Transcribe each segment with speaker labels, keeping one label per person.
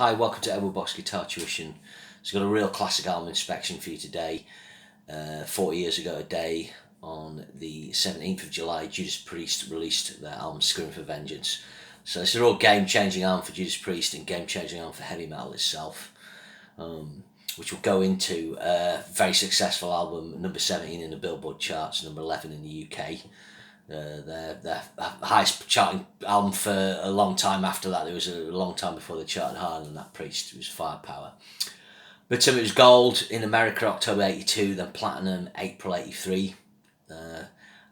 Speaker 1: Hi, welcome to Edward Box Guitar Tuition. So I've got a real classic album inspection for you today. 40 years ago today, on the 17th of July, Judas Priest released their album Screaming for Vengeance. So it's a real game-changing album for Judas Priest and game-changing album for heavy metal itself, which will go into a very successful album, number 17 in the Billboard charts, number 11 in the UK. Their highest charting album for a long time after that. There was a long time before they charted higher than that. Priest, it was Firepower. But it was gold in America October 82, then platinum April 83,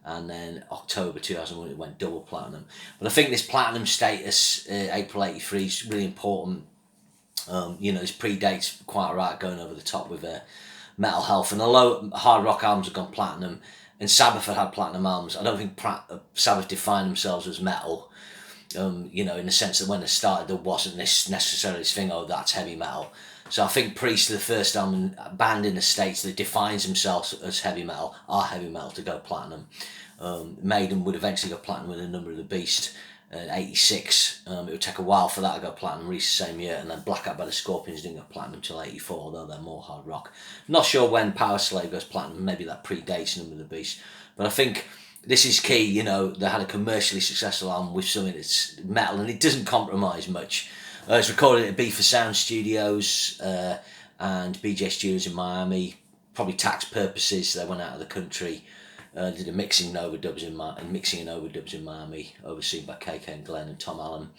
Speaker 1: and then October 2001 it went double platinum. But I think this platinum status, April 83, is really important. This predates Quite Alright going over the top with Metal Health, and although hard rock albums have gone platinum, and Sabbath had platinum albums, I don't think Sabbath defined themselves as metal, in the sense that when they started there wasn't necessarily this thing, oh, that's heavy metal. So I think Priest are the first band in the States that defines themselves as heavy metal, are heavy metal, to go platinum. Maiden would eventually go platinum with A Number of the Beast in 86. It would take a while for that to go platinum, released the same year, and then Black Out by the Scorpions didn't go platinum until 84, although they're more hard rock. Not sure when Power Slave goes platinum, maybe that predates Number of the Beast. But I think this is key, they had a commercially successful album with something that's metal, and it doesn't compromise much. It's recorded at Beaver Sound Studios and BJ Studios in Miami. Probably tax purposes, they went out of the country. Did a mixing and overdubs in Miami, overseen by KK and Glenn and Tom Allen.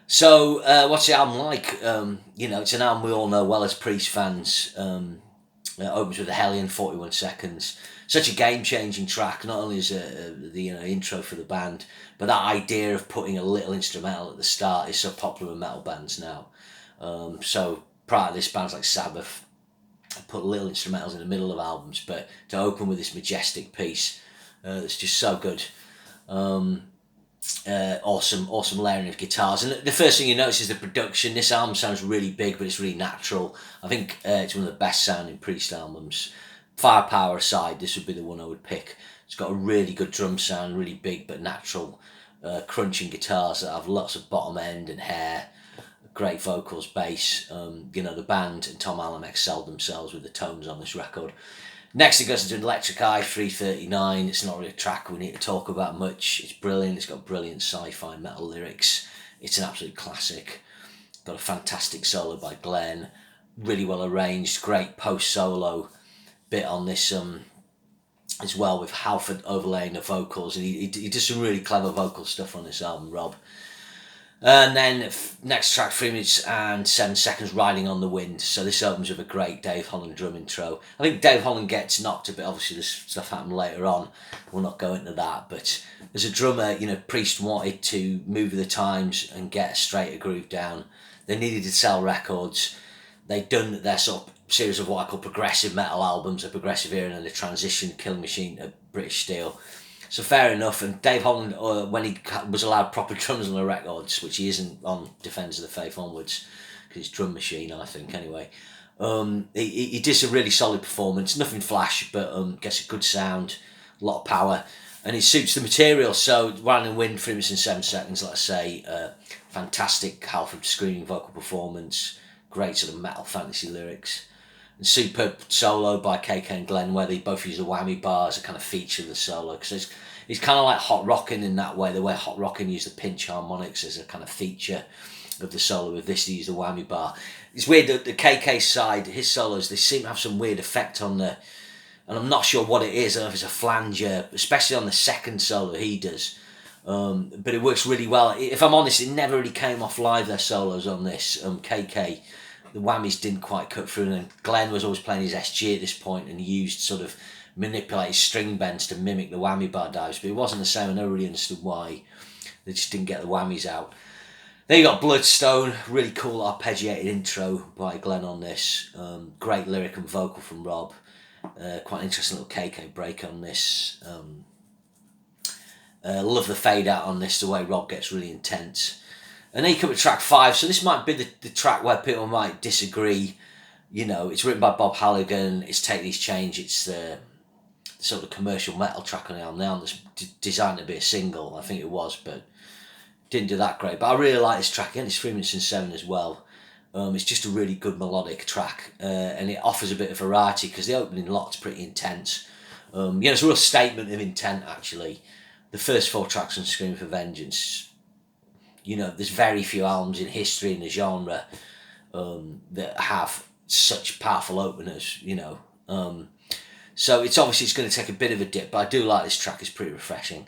Speaker 1: So, what's the album like? It's an album we all know well as Priest fans. It opens with a Hellion, 41 seconds. Such a game-changing track. Not only is the intro for the band, but that idea of putting a little instrumental at the start is so popular with metal bands now. So prior to this, bands like Sabbath put little instrumentals in the middle of albums, but to open with this majestic piece, it's just so good. Awesome layering of guitars, and the first thing you notice is the production. This album sounds really big, but it's really natural. I think it's one of the best sounding Priest albums. Firepower aside, this would be the one I would pick. It's got a really good drum sound, really big but natural, crunching guitars that have lots of bottom end and hair, great vocals, bass. The band and Tom Allen excelled themselves with the tones on this record. Next it goes into Electric Eye 339. It's not really a track we need to talk about much. It's brilliant. It's got brilliant sci-fi metal lyrics. It's an absolute classic. Got a fantastic solo by Glenn. Really well arranged. Great post-solo bit on this as well, with Halford overlaying the vocals. And he does some really clever vocal stuff on this album, Rob. And then next track, 3 minutes and 7 seconds, Riding on the Wind. So this opens with a great Dave Holland drum intro. I think Dave Holland gets knocked a bit. Obviously this stuff happened later on. We'll not go into that. But as a drummer, Priest wanted to move with the times and get a straighter groove down. They needed to sell records. They'd done their sort of series of what I call progressive metal albums, a progressive era, and then the transition, Killing Machine to British Steel. So fair enough, and Dave Holland, when he was allowed proper drums on the records, which he isn't on Defenders of the Faith onwards, because it's Drum Machine, I think, anyway, he did some really solid performance, nothing flash, but gets a good sound, a lot of power, and it suits the material. So Riding on the Wind, 3 minutes and 7 seconds, like I say, fantastic Halford screaming vocal performance, great sort of metal fantasy lyrics, and superb solo by KK and Glenn, where they both use the whammy bar as a kind of feature of the solo, because it's kind of like hot rocking in that way, the way hot rocking used the pinch harmonics as a kind of feature of the solo. With this, they use the whammy bar. It's weird that the KK side, his solos, they seem to have some weird effect on and I'm not sure what it is. I don't know if it's a flanger, especially on the second solo he does. But it works really well. If I'm honest, it never really came off live, their solos on this. KK, the whammies didn't quite cut through, and Glenn was always playing his SG at this point, and he used sort of manipulated string bends to mimic the whammy bar dives, but it wasn't the same. I never really understood why. They just didn't get the whammies out. Then you got Bloodstone, really cool arpeggiated intro by Glenn on this. Great lyric and vocal from Rob. Quite an interesting little KK break on this. Love the fade out on this, the way Rob gets really intense. And then you come to track 5, so this might be the track where people might disagree. It's written by Bob Halligan, it's Take These Change, it's the sort of commercial metal track on the album. The album that's designed to be a single, I think it was, but didn't do that great. But I really like this track, and it's 3 minutes and 7 as well. It's just a really good melodic track, and it offers a bit of variety because the opening lot's pretty intense. It's a real statement of intent, actually. The first 4 tracks on Scream for Vengeance, there's very few albums in history in the genre that have such powerful openers, So it's going to take a bit of a dip, but I do like this track. It's pretty refreshing.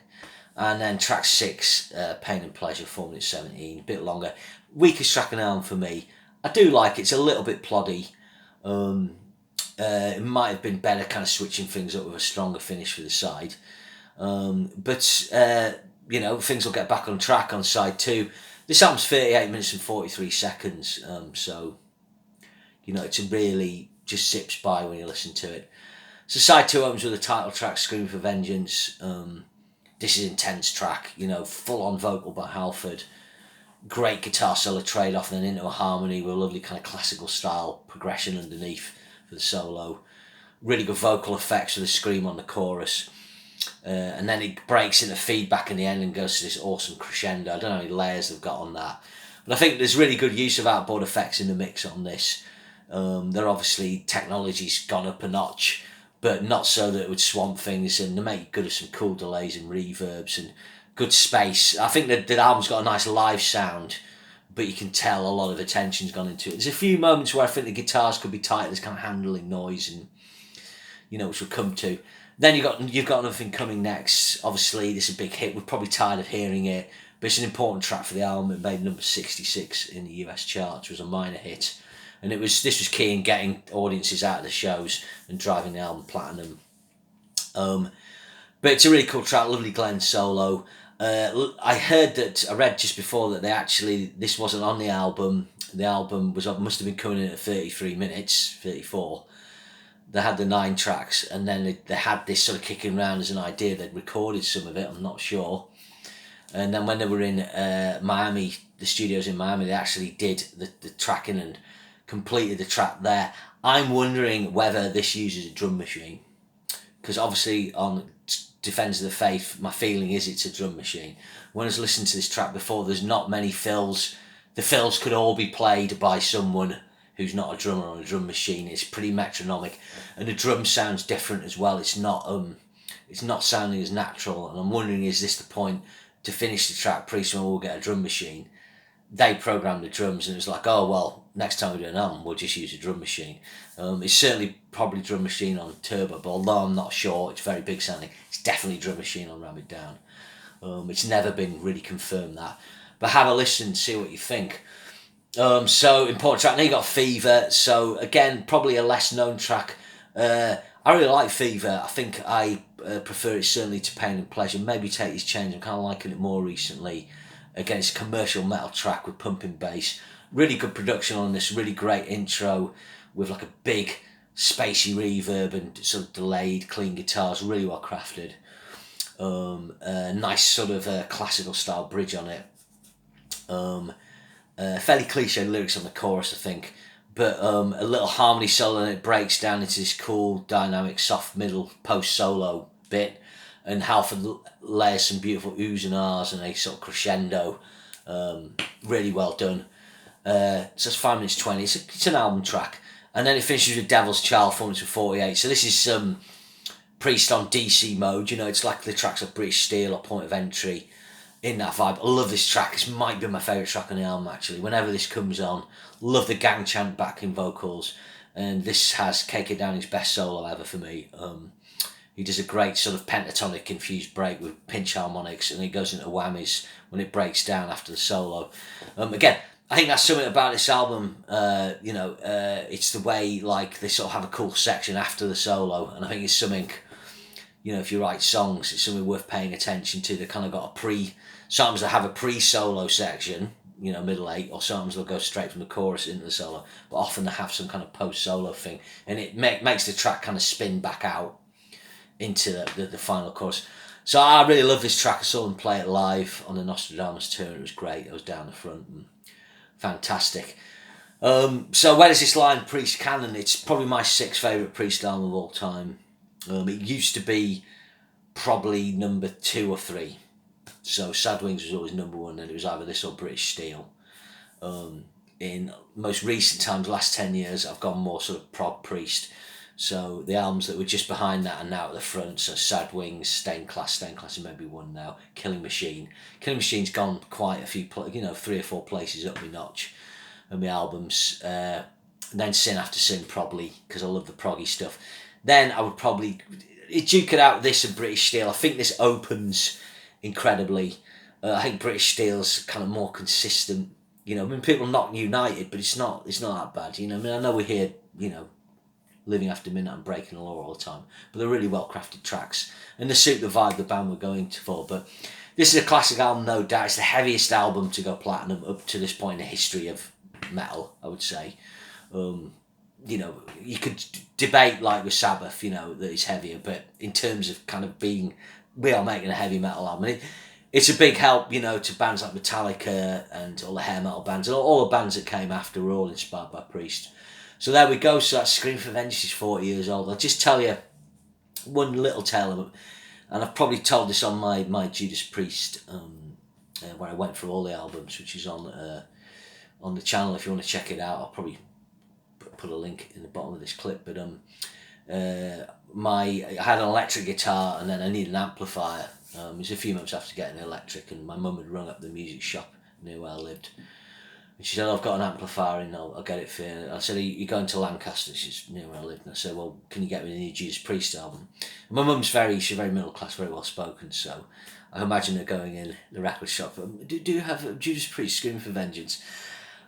Speaker 1: And then track 6, Pain and Pleasure, 4 minutes 17, a bit longer. Weakest track on the album for me. I do like it. It's a little bit ploddy. It might have been better kind of switching things up with a stronger finish for the side. But things will get back on track on side 2. This album's 38 minutes and 43 seconds. So, it really just zips by when you listen to it. So side 2 opens with the title track, Scream for Vengeance. This is an intense track, full-on vocal by Halford. Great guitar solo trade-off and then into a harmony with a lovely kind of classical style progression underneath for the solo. Really good vocal effects with a scream on the chorus. And then it breaks into feedback in the end and goes to this awesome crescendo. I don't know how many layers they've got on that. But I think there's really good use of outboard effects in the mix on this. They're obviously, technology's gone up a notch, but not so that it would swamp things, and they make good of some cool delays and reverbs and good space. I think that the album's got a nice live sound, but you can tell a lot of attention's gone into it. There's a few moments where I think the guitars could be tight, there's kind of handling noise, and which we'll come to. Then you've got nothing coming next. Obviously, this is a big hit. We're probably tired of hearing it, but it's an important track for the album. It made number 66 in the US charts. It was a minor hit. And this was key in getting audiences out of the shows and driving the album platinum. But it's a really cool track, lovely Glenn solo. I read just before that this wasn't on the album. The album must have been coming in at 33 minutes, 34. They had the 9 tracks, and then they had this sort of kicking around as an idea. They'd recorded some of it, I'm not sure. And then when they were in Miami, the studios in Miami, they actually did the tracking and completed the track there. I'm wondering whether this uses a drum machine, because obviously on Defense of the Faith, my feeling is it's a drum machine. When I was listening to this track before, there's not many fills. The fills could all be played by someone who's not a drummer on a drum machine. It's pretty metronomic, and the drum sounds different as well. It's not sounding as natural, and I'm wondering, is this the point to finish the track? Pretty soon we'll get a drum machine. They programmed the drums, and it was like, oh well, next time we do an album, we'll just use a drum machine. It's certainly probably drum machine on Turbo, but although I'm not sure, it's very big sounding. It's definitely drum machine on Ram It Down. It's never been really confirmed that, but have a listen, see what you think. So important track. Now you got Fever. So again, probably a less known track. I really like Fever. I think I prefer it certainly to Pain and Pleasure. Maybe Take These Chains. I'm kind of liking it more recently. Again, it's a commercial metal track with pumping bass. Really good production on this. Really great intro with like a big spacey reverb and sort of delayed clean guitars. Really well crafted. Nice sort of classical style bridge on it. Fairly cliche lyrics on the chorus, I think, but a little harmony solo, and it breaks down into this cool, dynamic, soft middle post solo bit, and Halford layers some beautiful oohs and ahs and a sort of crescendo. Really well done. So it's 5 minutes 20. It's an album track, and then it finishes with Devil's Child, 4 minutes 48. So this is some Priest on DC mode. It's like the tracks of British Steel or Point of Entry. In that vibe. I love this track. This might be my favourite track on the album, actually. Whenever this comes on, love the gang chant backing vocals, and this has K.K. Downing's best solo ever for me. He does a great sort of pentatonic infused break with pinch harmonics, and it goes into whammies when it breaks down after the solo. Again, I think that's something about this album. It's the way they sort of have a cool section after the solo, and I think it's something. If you write songs, it's something worth paying attention to. They kind of got sometimes they have a pre-solo section, middle 8, or sometimes they'll go straight from the chorus into the solo, but often they have some kind of post-solo thing, and it makes the track kind of spin back out into the final chorus. So I really love this track. I saw them play it live on the Nostradamus tour, and it was great. I was down the front, and fantastic. So where does this lie in Priest canon? It's probably my 6th favourite Priest album of all time. It used to be probably number 2 or 3. So Sad Wings was always number one, and it was either this or British Steel. In most recent times, last 10 years, I've gone more sort of prog priest. So the albums that were just behind that are now at the front. So Sad Wings, Stained Class is maybe one now. Killing Machine. Killing Machine's gone quite a few, 3 or 4 places up my notch on my albums. Then Sin After Sin, probably, because I love the proggy stuff. Then I would probably duke it out, this and British Steel. I think this opens incredibly. I think British Steel's kind of more consistent. I mean, people are not united, but it's not that bad. I mean, I know we hear, Living After Midnight and Breaking the Law all the time, but they're really well crafted tracks and they suit the vibe the band we're going for. But this is a classic album, no doubt. It's the heaviest album to go platinum up to this point in the history of metal, I would say. You could debate, like with Sabbath, that it's heavier, but in terms of kind of we are making a heavy metal album. It's a big help, to bands like Metallica and all the hair metal bands, and all the bands that came after were all inspired by Priest. So there we go. So that Scream for Vengeance is 40 years old. I'll just tell you one little tale of it, and I've probably told this on my Judas Priest, where I went through all the albums, which is on the channel. If you want to check it out, I'll probably put a link in the bottom of this clip. But I had an electric guitar, and then I needed an amplifier. It was a few months after getting an electric, and my mum had rung up the music shop near where I lived. And she said, I've got an amplifier and I'll get it for you. And I said, are you going to Lancaster? She's near where I lived. And I said, well, can you get me the new Judas Priest album? And my mum's she's very middle class, very well spoken, so I imagine her going in the record shop. Do you have Judas Priest, Screaming for Vengeance?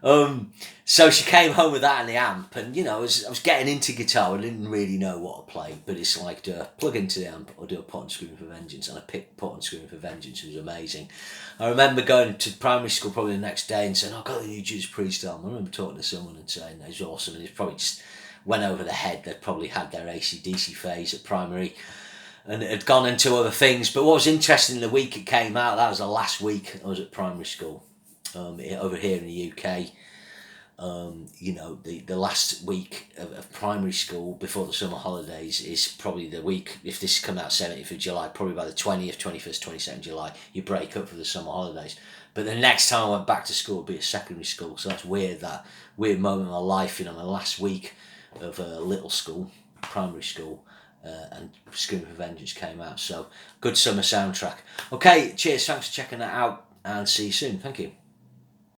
Speaker 1: So she came home with that and the amp, and I was getting into guitar. I didn't really know what to play, but it's like, do I plug into the amp or do I put on Screaming for Vengeance? And I picked put on Screaming for Vengeance. It was amazing. I remember going to primary school probably the next day and saying, I've got the new Judas Priest album. I remember talking to someone and saying it was awesome, and it probably just went over the head. They'd probably had their AC/DC phase at primary and it had gone into other things. But what was interesting, the week it came out, that was the last week I was at primary school. Over here in the UK, the last week of primary school before the summer holidays is probably the week, if this come out 17th of July, probably by the 20th, 21st, 22nd July, you break up for the summer holidays. But the next time I went back to school would be a secondary school, so that's weird, that weird moment in my life, my last week of little school, primary school, and Screaming for Vengeance came out. So, good summer soundtrack. Okay, cheers, thanks for checking that out, and see you soon. Thank you.